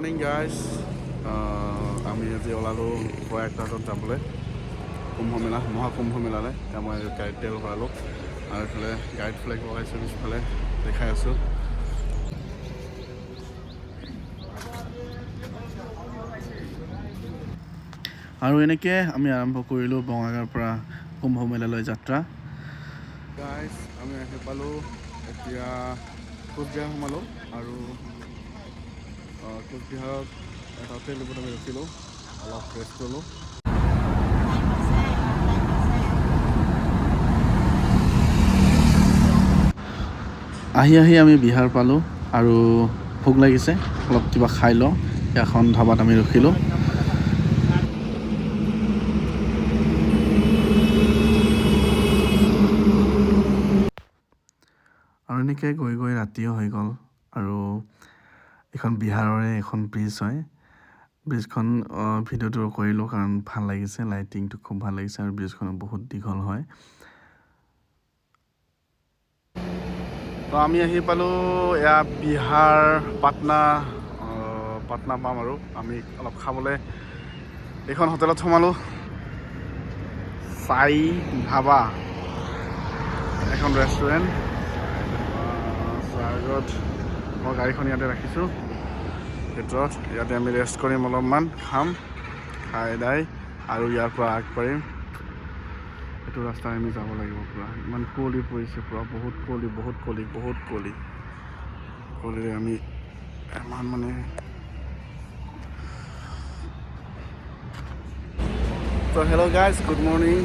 morning guys আমি আজি ওলালোঁ প্ৰয়াগৰাজত যাবলৈ কুম্ভমেলা মহাকুম্ভ মেলালৈ এতিয়া মই গাড়ীত তেল ভৰালোঁ আৰু এইফালে গাড়ীত ফ্লেগ লগাইছোঁ পিছফালে দেখাই আছোঁ আৰু এনেকৈ আমি আৰম্ভ কৰিলোঁ বঙাইগাঁৱৰ পৰা কুম্ভ মেলালৈ যাত্ৰা গাইজ আমি আহি পালোঁ এতিয়া কোচবিহাৰ সোমালোঁ আৰু কোচবিহাৰত এটা হোটেল ৰুমত আমি ৰখিলোঁ অলপ ৰেষ্ট ল'লোঁ আহি আমি বিহাৰ পালোঁ আৰু ভোক লাগিছে অলপ কিবা খাই লওঁ এখন ধাবাত আমি ৰখিলোঁ আৰু এনেকৈ গৈ ৰাতিও হৈ গ'ল আৰু এখন বিহাৰৰে এখন ব্ৰিজ হয় ব্ৰিজখন ভিডিঅ'টো কৰিলোঁ কাৰণ ভাল লাগিছে লাইটিংটো খুব ভাল লাগিছে আৰু ব্ৰিজখন বহুত দীঘল হয় তো আমি আহি পালোঁ এয়া বিহাৰ পাটনা পাম আৰু আমি অলপ খাবলৈ এইখন হোটেলত সোমালোঁ চাই ধাবা এখন ৰেষ্টুৰেণ্ট আগত মই গাড়ীখন ইয়াতে ৰাখিছোঁ ভিতৰত ইয়াতে আমি ৰেষ্ট কৰিম অলপমান খাম খাই দাই আৰু ইয়াৰ পৰা আগবাঢ়িম এইটো ৰাস্তাই আমি যাব লাগিব পূৰা ইমান কুঁৱলী পৰিছে পূৰা বহুত কুঁৱলীৰে আমি ইমান মানে তো হেল্ল' গাইজ গুড মৰ্ণিং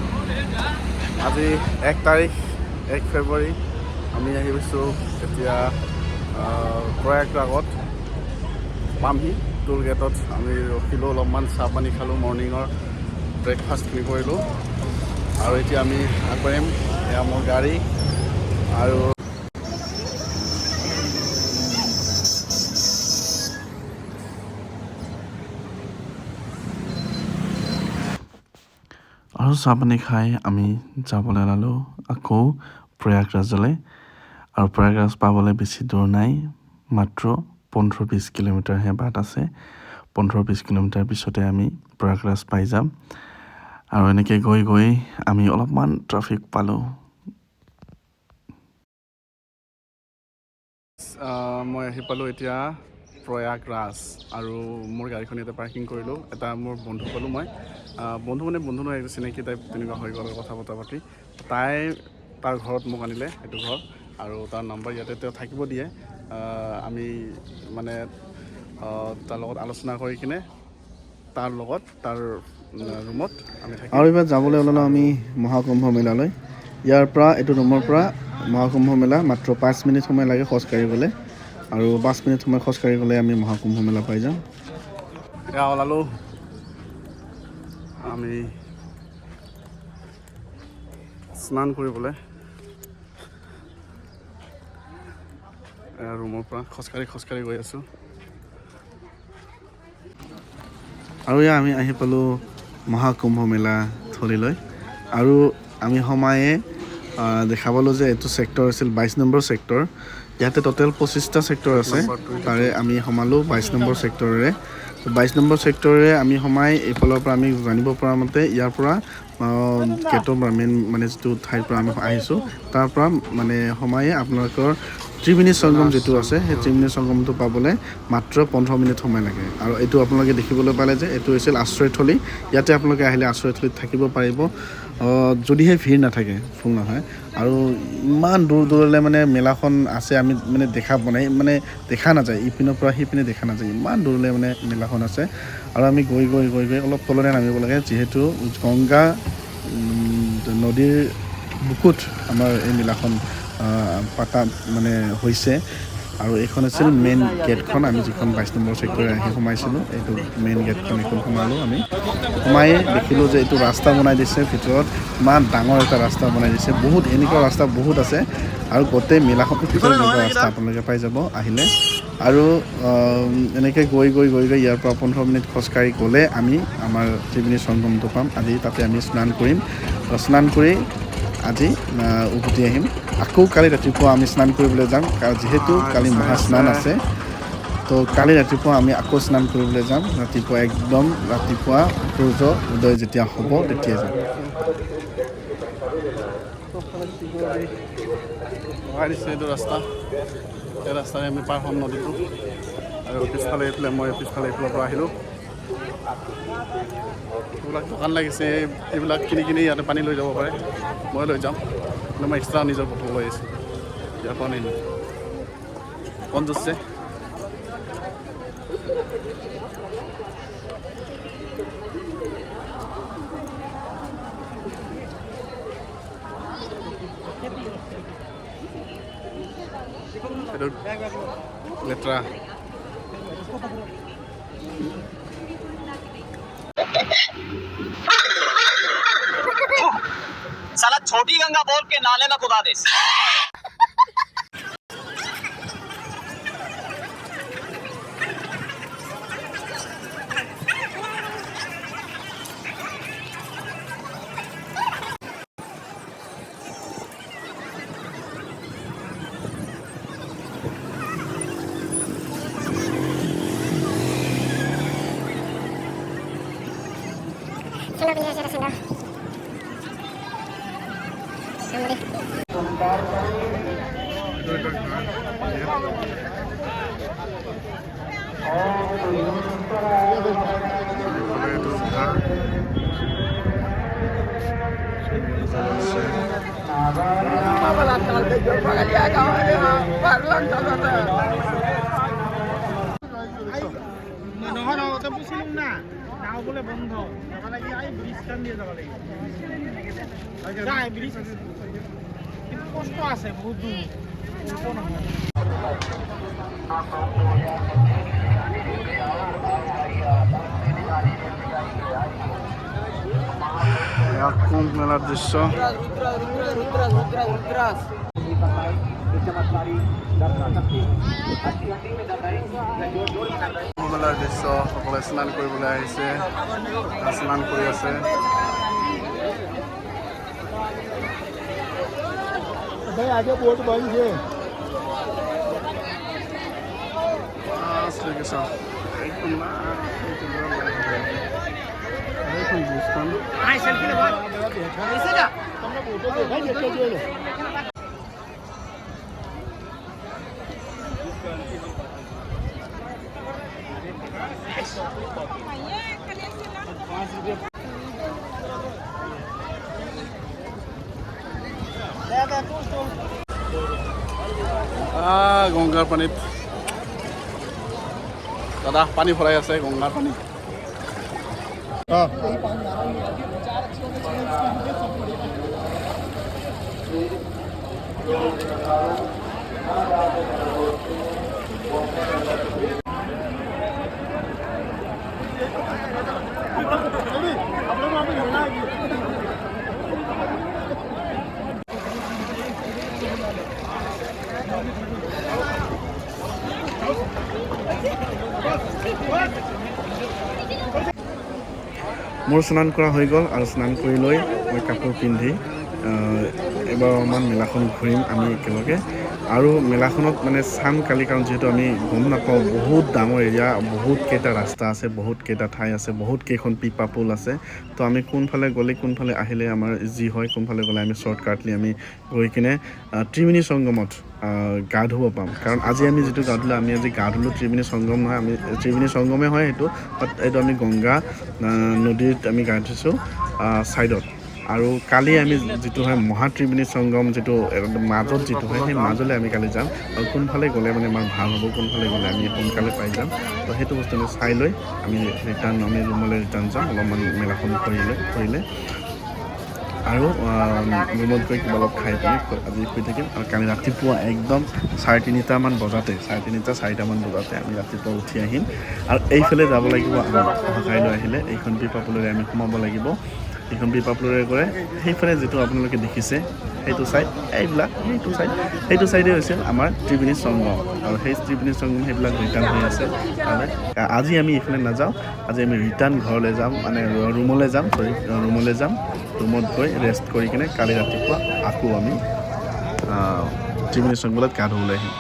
আজি 1 তাৰিখ 1 ফেব্ৰুৱাৰী আমি আহি গৈছোঁ এতিয়া প্ৰয়াগৰাজত পামহি টোল গেটত আমি ৰখিলোঁ অলপমান চাহ পানী খালোঁ মৰ্ণিঙৰ ব্ৰেকফাষ্টখিনি কৰিলোঁ আৰু এতিয়া আমি আগবাঢ়িম এয়া মোৰ গাড়ী আৰু চাহ পানী খাই আমি যাবলৈ ওলালোঁ আকৌ প্ৰয়াগৰাজলৈ আৰু প্ৰয়াগৰাজ পাবলৈ বেছি দূৰ নাই মাত্ৰ 15-20 কিলোমিটাৰহে বাট আছে 15-20 কিলোমিটাৰ পিছতে আমি প্ৰয়াগৰাজ পাই যাম আৰু এনেকৈ গৈ আমি অলপমান ট্ৰাফিক পালোঁ মই আহি পালোঁ এতিয়া প্ৰয়াগৰাজ আৰু মোৰ গাড়ীখন ইয়াতে পাৰ্কিং কৰিলোঁ এটা মোৰ বন্ধু পালোঁ মই বন্ধু নহয় একদম চিনাকি টাইপ তেনেকুৱা হৈ গ'ল কথা বতৰা পাতি তাৰ ঘৰত মোক আনিলে সেইটো ঘৰ আৰু তাৰ নম্বৰ ইয়াতে তেওঁ থাকিব দিয়ে আমি মানে তাৰ লগত আলোচনা কৰি কিনে তাৰ ৰুমত আমি থাকিম আৰু এইবাৰ যাবলৈ ওলালোঁ আমি মহাকুম্ভ মেলালৈ ইয়াৰ পৰা এইটো ৰুমৰ পৰা মহাকুম্ভ মেলা মাত্ৰ 5 মিনিট সময় লাগে খোজকাঢ়ি গ'লে আৰু 5 মিনিট সময় খোজকাঢ়ি গ'লে আমি মহাকুম্ভ মেলা পাই যাম এয়া ওলালোঁ আমি স্নান কৰিবলৈ ৰুমৰ পৰা খোজকাঢ়ি গৈ আছোঁ আৰু এয়া আমি আহি পালোঁ মহাকুম্ভ মেলা থলীলৈ আৰু আমি সোমায়ে দেখা পালোঁ যে এইটো ছেক্টৰ আছিল 22 নম্বৰ ছেক্টৰ ইয়াতে টোটেল 25টা ছেক্টৰ আছে তাৰে আমি সোমালোঁ 22 নম্বৰ ছেক্টৰেৰে 22 নম্বৰ ছেক্টৰেৰে আমি সোমাই এইফালৰ পৰা আমি জানিব পৰা মতে ইয়াৰ পৰা গেটৰ পৰা মেইন মানে যিটো ঠাইৰ পৰা আমি আহিছোঁ তাৰ পৰা মানে সোমায়ে আপোনালোকৰ ত্ৰিবেণী সংগম যিটো আছে সেই ত্ৰিবেণী সংগমটো পাবলৈ মাত্ৰ 15 মিনিট সময় লাগে আৰু এইটো আপোনালোকে দেখিবলৈ পালে যে এইটো হৈছিল আশ্ৰয়থলী ইয়াতে আপোনালোকে আহিলে আশ্ৰয়থলীত থাকিব পাৰিব যদিহে ভিৰ নাথাকে ফুল নহয় আৰু ইমান দূৰলৈ মানে মেলাখন আছে আমি মানে দেখা নাযায় ইপিনৰ পৰা সিপিনে দেখা নাযায় ইমান দূৰলৈ মানে মেলাখন আছে আৰু আমি গৈ অলপ তললৈ নামিব লাগে যিহেতু গংগা নদীৰ বুকুত আমাৰ এই মেলাখন পাতা মানে হৈছে আৰু এইখন আছিল মেইন গেটখন আমি যিখন 22 নম্বৰ ছেক্টৰে আহি সোমাইছিলোঁ এইটো মেইন গেটখন এইখন সোমালোঁ আমি সোমায়ে দেখিলোঁ যে এইটো ৰাস্তা বনাই দিছে ভিতৰত ইমান ডাঙৰ এটা ৰাস্তা বনাই দিছে বহুত এনেকুৱা ৰাস্তা বহুত আছে আৰু গোটেই মেলাখনৰ ভিতৰত এনেকুৱা ৰাস্তা আপোনালোকে পাই যাব আহিলে আৰু এনেকৈ গৈ ইয়াৰ পৰা 15 মিনিট খোজকাঢ়ি গ'লে আমি আমাৰ ত্ৰিবেণী সংগমটো পাম আজি তাতে আমি স্নান কৰিম স্নান কৰি আজি উভতি আহিম আকৌ কালি ৰাতিপুৱা আমি স্নান কৰিবলৈ যাম কাৰণ যিহেতু কালি মহাস্নান আছে তো কালি ৰাতিপুৱা আমি আকৌ স্নান কৰিবলৈ যাম ৰাতিপুৱা একদম ৰাতিপুৱা সূৰ্য উদয় যেতিয়া হ'ব তেতিয়া যাম লগাই দিছে এইটো ৰাস্তা এই ৰাস্তাৰে আমি পাৰ হ'ম নদীটো আৰু পিছফালে এইফালে মই পিছফালে এইফালৰ পৰা আহিলোঁ এইবিলাক দোকান লাগিছে এইবিলাক কিনি কিনি ইয়াতে পানী লৈ যাব পাৰে মই লৈ যাম কিন্তু মই এক্সট্ৰা নিজৰ বটল লৈ আহিছোঁ ইয়াৰ পৰা নিলোঁ কণ যুঁজছে লেতেৰা साला छोटी गंगा बोल के नाले में कुदा दे নহয় নহয় বুজিলোঁ না নাও বোলে বন্ধ যাব লাগি আই ব্ৰিজ কান দিয়ে যাব লাগিব যায় ব্ৰিজ কিন্তু কষ্ট আছে বহুত দূৰ কুম্ভ মেলাৰ দৃশ্য কুম্ভ মেলাৰ দৃশ্য সকলোৱে স্নান কৰিবলৈ আহিছে স্নান কৰি আছে আগে বহুত বন্ধ শ্ৰীকৃষ্ণ এইখন ব্ৰিজখন গংগাৰ পানীত দাদা পানী ভৰাই আছে গংগাৰ পানী মোৰ স্নান কৰা হৈ গ'ল আৰু স্নান কৰি লৈ মই কাপোৰ পিন্ধি এবাৰ অকণমান মেলাখন ঘূৰিম আমি একেলগে আৰু মেলাখনত মানে চাম কালি কাৰণ যিহেতু আমি গম নাপাওঁ বহুত ডাঙৰ এৰিয়া বহুত কেইটা ৰাস্তা আছে বহুত কেইটা ঠাই আছে বহুত কেইখন পিপা পুল আছে তো আমি কোনফালে গ'লে কোনফালে আহিলে আমাৰ যি হয় কোনফালে গ'লে আমি শ্বৰ্টকাটলি আমি গৈ কিনে ত্ৰিবেণী সংগমত গা ধুব পাম কাৰণ আজি আমি যিটো গা ধুলোঁ আমি আজি গা ধুলোঁ ত্ৰিবেণী সংগম নহয় আমি ত্ৰিবেণী সংগমে হয় সেইটো বাট এইটো আমি গংগা নদীত আমি গা ধুইছোঁ ছাইডত আৰু কালি আমি যিটো হয় মহাত্ৰিবেণী সংগম যিটো মাজত যিটো হয় সেই মাজলৈ আমি কালি যাম আৰু কোনফালে গ'লে মানে আমাৰ ভাল হ'ব কোনফালে গ'লে আমি সোনকালে পাই যাম তো সেইটো বস্তু আমি চাই লৈ আমি ৰুমলৈ ৰিটাৰ্ণ যাম অলপমান মেলাখন ফুৰিলে আৰু ৰুমত গৈ কিবা অলপ খাই পিনি আজি শুই থাকিম আৰু কালি ৰাতিপুৱা একদম 3:30মান বজাতে 4:30 বজাতে আমি ৰাতিপুৱা উঠি আহিম আৰু এইফালে যাব লাগিব আমাৰ কাইলৈ আহিলে এইখন পিপাপুলেৰে আমি সোমাব লাগিব এইখন পিপাপুলেৰে গৈ সেইফালে যিটো আপোনালোকে দেখিছে সেইটো ছাইড এইবিলাক সেইটো ছাইডে হৈছিল আমাৰ ত্ৰিবেণী সংগম আৰু সেই ত্ৰিবেণী সংগম সেইবিলাক ৰিটাৰ্ণ হৈ আছে আজি আমি এইফালে নাযাওঁ আজি আমি ৰিটাৰ্ণ ঘৰলৈ যাম মানে ৰুমলৈ যাম ৰুমত গৈ ৰেষ্ট কৰি কিনে কালি ৰাতিপুৱা আকৌ আমি ত্ৰিবেণী সংগমত গা ধুবলৈ আহিম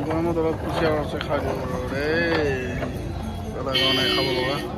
গৰমত তলত কুচিয়াৰ আছে খাই দিব ৰে দাদা কাৰণে খাব লগা